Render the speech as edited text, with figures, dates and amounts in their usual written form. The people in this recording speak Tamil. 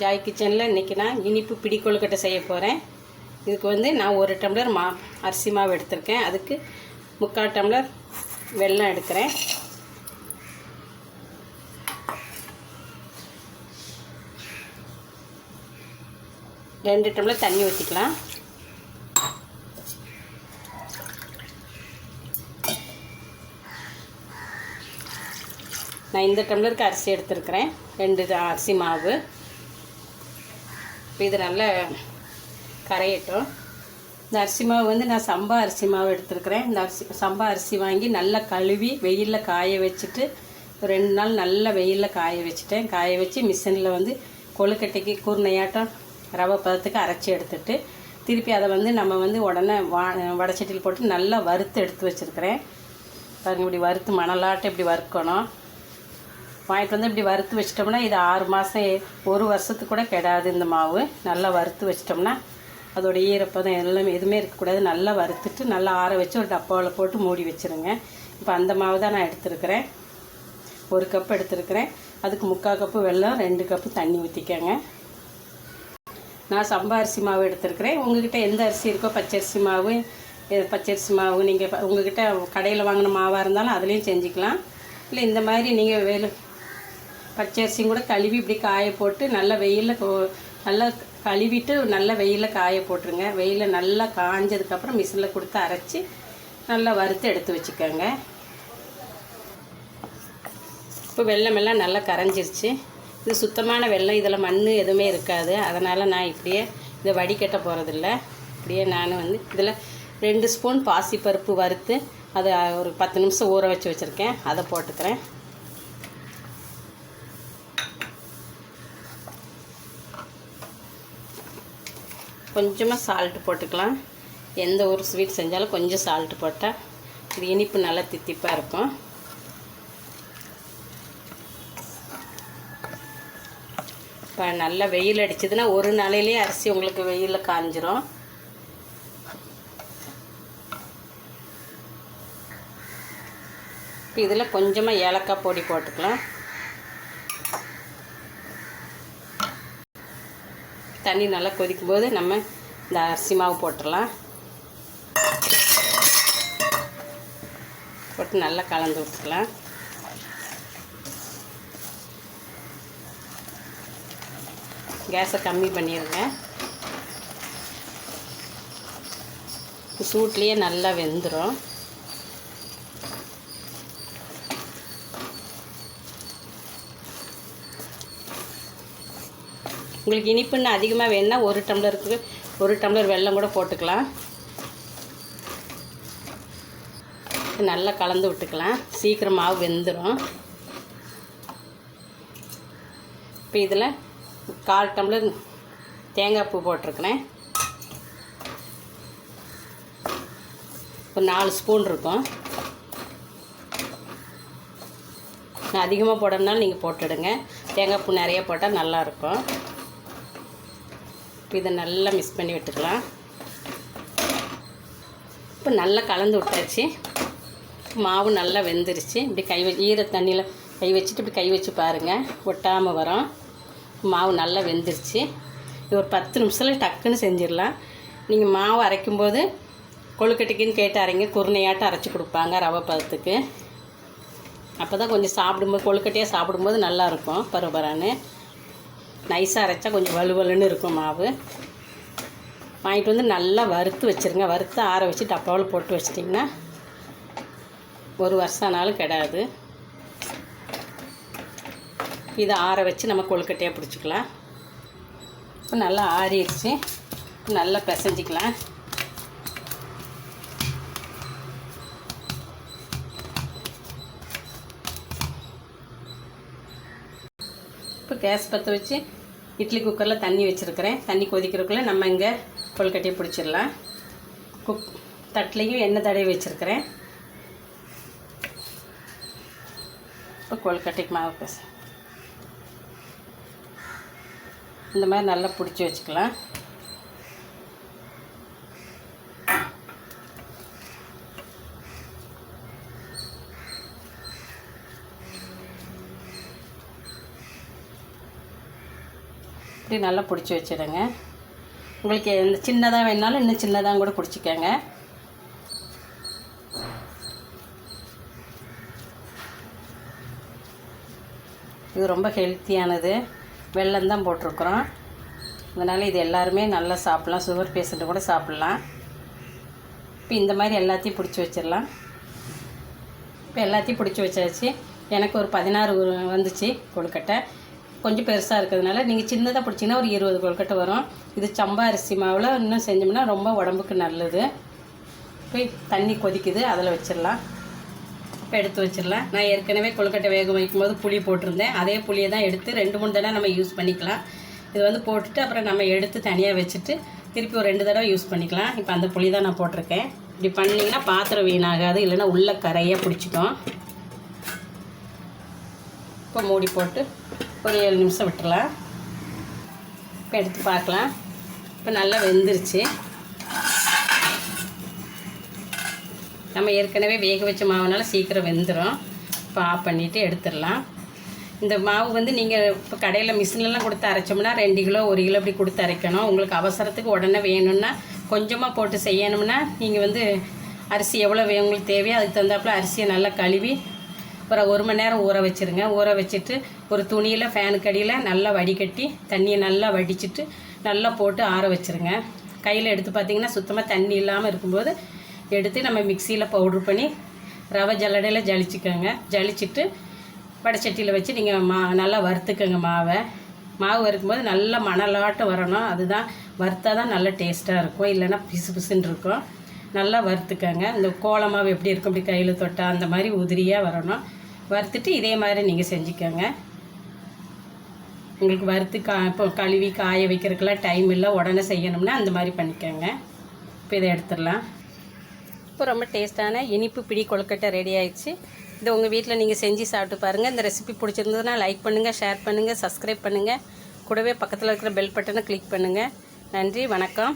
ஜாய் கிச்சனில் இன்றைக்கி நான் இனிப்பு பிடி கொழுக்கட்டை செய்ய போகிறேன். இதுக்கு வந்து நான் 1 டம்ளர் அரிசி மாவு எடுத்திருக்கேன். அதுக்கு 3/4 டம்ளர் வெல்லம் எடுக்கிறேன். ரெண்டு டம்ளர் தண்ணி ஊற்றிக்கலாம். நான் இந்த டம்ளருக்கு அரிசி எடுத்துருக்கிறேன், 2 அரிசி மாவு. இப்போ இது நல்லா கரையட்டும். இந்த அரிசி மாவு வந்து நான் சம்பா அரிசி மாவு எடுத்துருக்கிறேன். இந்த சம்பா அரிசி வாங்கி நல்லா கழுவி வெயிலில் காய வச்சுட்டு 2 நாள் நல்லா வெயிலில் காய வச்சுட்டேன். காய வச்சு மிஷினில் வந்து கொழுக்கட்டைக்கு கூர்ணையாட்டம் ரவை பதத்துக்கு அரைச்சி எடுத்துட்டு திருப்பி அதை வந்து நம்ம வந்து உடனே வடைச்சட்டியில் போட்டு நல்லா வறுத்து எடுத்து வச்சுருக்கிறேன். பாருங்கள், இப்படி வறுத்து மணலாட்டம் இப்படி வறுக்கணும். வாங்கிட்டு வந்து இப்படி வறுத்து வச்சிட்டோம்னா இது 6 மாதம் 1 வருஷத்துக்கு கூட கெடாது. இந்த மாவு நல்லா வறுத்து வச்சிட்டோம்னா அதோட ஈரப்பதம் எல்லாமே எதுவுமே இருக்கக்கூடாது. நல்லா வறுத்துட்டு நல்லா ஆற வச்சு ஒரு டப்பாவில் போட்டு மூடி வச்சுருங்க. இப்போ அந்த மாவு தான் நான் எடுத்துருக்கிறேன். 1 கப் எடுத்துருக்கிறேன். அதுக்கு 3/4 கப்பு வெல்லம், 2 கப்பு தண்ணி ஊற்றிக்கங்க. நான் சம்பா அரிசி மாவு எடுத்துருக்கிறேன். உங்கள்கிட்ட எந்த அரிசி இருக்கோ, பச்சரிசி மாவு நீங்கள் உங்கள்கிட்ட கடையில் வாங்கின மாவாக இருந்தாலும் அதுலேயும் செஞ்சுக்கலாம். இல்லை இந்த மாதிரி நீங்கள் பச்சரிசியும் கூட கழுவி இப்படி காய போட்டு நல்லா வெயிலில் நல்லா கழுவிட்டு நல்லா வெயிலில் காய போட்டுருங்க. வெயிலில் நல்லா காஞ்சதுக்கப்புறம் மிஷினில் கொடுத்து அரைச்சி நல்லா வறுத்து எடுத்து வச்சுக்கோங்க. இப்போ வெல்லமெல்லாம் நல்லா கரைஞ்சிருச்சு. இது சுத்தமான வெல்லம், இதில் மண் எதுவுமே இருக்காது. அதனால் நான் இப்படியே இதை வடிகட்ட போகிறதில்ல. இப்படியே நான் வந்து இதில் 2 ஸ்பூன் பாசிப்பருப்பு வறுத்து அதை ஒரு 10 நிமிஷம் ஊற வச்சு வச்சுருக்கேன். அதை போட்டுக்கிறேன். கொஞ்சமாக சால்ட்டு போட்டுக்கலாம். எந்த ஒரு ஸ்வீட் செஞ்சாலும் கொஞ்சம் சால்ட்டு போட்டால் இது இனிப்பு நல்லா தித்திப்பாக இருக்கும். இப்போ நல்லா வெயில் அடிச்சதுன்னா ஒரு நாளையிலே அரிசி உங்களுக்கு வெயிலில் காஞ்சிரும். இப்போ இதில் கொஞ்சமாக ஏலக்காய் பொடி போட்டுக்கலாம். தண்ணி நல்லா கொதிக்கும் போது நம்ம இந்த அரிசி மாவு போட்டுடலாம். போட்டு நல்லா கலந்து விட்டுக்கலாம். கேஸை கம்மி பண்ணிடுங்க. சூட்லேயே நல்லா வெந்துடும். உங்களுக்கு இனிப்புன்னு அதிகமாக வேணுன்னா 1 டம்ளருக்கு 1 டம்ளர் வெல்லம் கூட போட்டுக்கலாம். நல்லா கலந்து விட்டுக்கலாம். சீக்கிரம் மாவு வெந்துடும். இப்போ இதில் 1/4 டம்ளர் தேங்காய் பூ போட்டிருக்கிறேன். ஒரு 4 ஸ்பூன் இருக்கும். நான் அதிகமாக போடணுனாலும் நீங்கள் போட்டுடுங்க. தேங்காய் பூ நிறைய போட்டால் நல்லாயிருக்கும். இப்போ இதை நல்லா மிக்ஸ் பண்ணி விட்டுக்கலாம். இப்போ நல்லா கலந்து விட்டாச்சு. மாவு நல்லா வெந்துருச்சு. இப்படி ஈர தண்ணியில் கை வச்சுட்டு இப்படி கை வச்சு பாருங்கள், ஒட்டாமல் வரும். மாவு நல்லா வெந்துருச்சு. இது ஒரு 10 நிமிஷத்தில் டக்குன்னு செஞ்சிடலாம். நீங்கள் மாவு அரைக்கும்போது கொழுக்கட்டைக்குன்னு கேட்டு அரைங்க, குருணையாட்டம் அரைச்சி கொடுப்பாங்க ரவை பதத்துக்கு. அப்போ தான் கொஞ்சம் சாப்பிடும்போது கொழுக்கட்டையாக சாப்பிடும்போது நல்லாயிருக்கும். பரபரான்னு நைஸாக அரைச்சா கொஞ்சம் வலுவலுன்னு இருக்கும் மாவு. வாங்கிட்டு வந்து நல்லா வறுத்து வச்சுருங்க. வறுத்து ஆற வச்சு டப்பாவில் போட்டு வச்சிட்டிங்கன்னா 1 வருஷம் ஆனாலும் கெடாது. இதை ஆற வச்சு நம்ம கொழுக்கட்டையாக பிடிச்சிக்கலாம். இப்போ நல்லா ஆறிடுச்சு. நல்லா பிசைஞ்சிக்கலாம். இப்போ கேஸ் பற்ற வச்சு இட்லி குக்கரில் தண்ணி வச்சுருக்கிறேன். தண்ணி கொதிக்கிறதுக்குள்ளே நம்ம இங்கே கொழுக்கட்டையை பிடிச்சிடலாம். தட்டிலையும் எண்ணெய் தடவி வச்சுருக்கிறேன். இப்போ கொழுக்கட்டைக்கு மாவு இந்த மாதிரி நல்லா பிடிச்சி வச்சுக்கலாம். இப்படி நல்லா பிடிச்சி வச்சிடுங்க. உங்களுக்கு எந்த சின்னதாக வேணாலும் இன்னும் சின்னதாக கூட பிடிச்சிக்கோங்க. இது ரொம்ப ஹெல்த்தியானது, வெல்லம் தான் போட்டிருக்குறோம். அதனால் இது எல்லாருமே நல்லா சாப்பிட்லாம், சுகர் பேஷண்ட்டு கூட சாப்பிட்லாம். இப்போ இந்த மாதிரி எல்லாத்தையும் பிடிச்சி வச்சிடலாம். இப்போ எல்லாத்தையும் பிடிச்சி வச்சாச்சு. எனக்கு ஒரு 16 வந்துச்சு கொழுக்கட்டை. கொஞ்சம் பெருசாக இருக்கிறதுனால நீங்கள் சின்னதாக பிடிச்சிங்கன்னா ஒரு 20 கொழுக்கட்டை வரும். இது சம்பா அரிசி மாவில் இன்னும் செஞ்சோம்னா ரொம்ப உடம்புக்கு நல்லது. போய் தண்ணி கொதிக்குது, அதில் வச்சிடலாம். இப்போ எடுத்து வச்சிடலாம். நான் ஏற்கனவே கொழுக்கட்டை வேக வைக்கும்போது புளி போட்டிருந்தேன். அதே புளியை தான் எடுத்து 2-3 தடவை நம்ம யூஸ் பண்ணிக்கலாம். இது வந்து போட்டுட்டு அப்புறம் நம்ம எடுத்து தனியாக வச்சுட்டு திருப்பி ஒரு 2 தடவை யூஸ் பண்ணிக்கலாம். இப்போ அந்த புளி தான் நான் போட்டிருக்கேன். இப்படி பண்ணிங்கன்னா பாத்திரம் வீணாகாது, இல்லைன்னா உள்ள கரையாக பிடிச்சிக்கும். இப்போ மூடி போட்டு ஒரு 7 நிமிஷம் விட்டுறலாம். இப்போ எடுத்து பார்க்கலாம். இப்போ நல்லா வெந்துருச்சு. நம்ம ஏற்கனவே வேக வச்ச மாவுனால சீக்கிரம் வெந்துடும். இப்போ ஆஃப் பண்ணிவிட்டு எடுத்துடலாம். இந்த மாவு வந்து நீங்கள் இப்போ கடையில் மிஷின்லாம் கொடுத்து அரைச்சோம்னா 2 கிலோ 1 கிலோ இப்படி கொடுத்து அரைக்கணும். உங்களுக்கு அவசரத்துக்கு உடனே வேணும்னா கொஞ்சமாக போட்டு செய்யணும்னா நீங்கள் வந்து அரிசி எவ்வளோ உங்களுக்கு தேவையோ அதுக்கு தகுந்தாப்புல அரிசியை நல்லா கழுவி ஒரு 1 மணி நேரம் ஊற வச்சுருங்க. ஊற வச்சுட்டு ஒரு துணியில் ஃபேனுக்கு அடியில் நல்லா வடிகட்டி தண்ணியை நல்லா வடிச்சிட்டு நல்லா போட்டு ஆற வச்சுருங்க. கையில் எடுத்து பார்த்திங்கன்னா சுத்தமாக தண்ணி இல்லாமல் இருக்கும்போது எடுத்து நம்ம மிக்சியில் பவுட்ரு பண்ணி ரவை ஜல்லடையில் ஜலிச்சுக்கோங்க. ஜலிச்சுட்டு வடைச்சட்டியில் வச்சு நீங்கள் நல்லா வறுத்துக்கோங்க. மாவு வறுக்கும்போது நல்லா மணலாட்டம் வரணும். அதுதான் வறுத்தா தான் நல்லா டேஸ்ட்டாக இருக்கும், இல்லைன்னா பிசு பிசுன்னு இருக்கும். நல்லா வறுத்துக்கோங்க. இந்த கோல மாவு எப்படி இருக்கும், இப்படி கையில் தொட்டால் அந்த மாதிரி உதிரியாக வரணும். வறுத்துட்டு இதே மாதிரி நீங்கள் செஞ்சுக்கோங்க. உங்களுக்கு வறுத்து இப்போ கழுவி காய வைக்கிறதுக்கெல்லாம் டைம் இல்லை, உடனே செய்யணும்னா அந்த மாதிரி பண்ணிக்கோங்க. இப்போ இதை எடுத்துடலாம். இப்போ ரொம்ப டேஸ்ட்டான இனிப்பு பிடி கொழுக்கட்டை ரெடி ஆயிடுச்சு. இதை உங்கள் வீட்டில் நீங்கள் செஞ்சு சாப்பிட்டு பாருங்கள். இந்த ரெசிபி பிடிச்சிருந்ததுன்னா லைக் பண்ணுங்கள், ஷேர் பண்ணுங்கள், சப்ஸ்கிரைப் பண்ணுங்கள். கூடவே பக்கத்தில் இருக்கிற பெல் பட்டனை கிளிக் பண்ணுங்கள். நன்றி, வணக்கம்.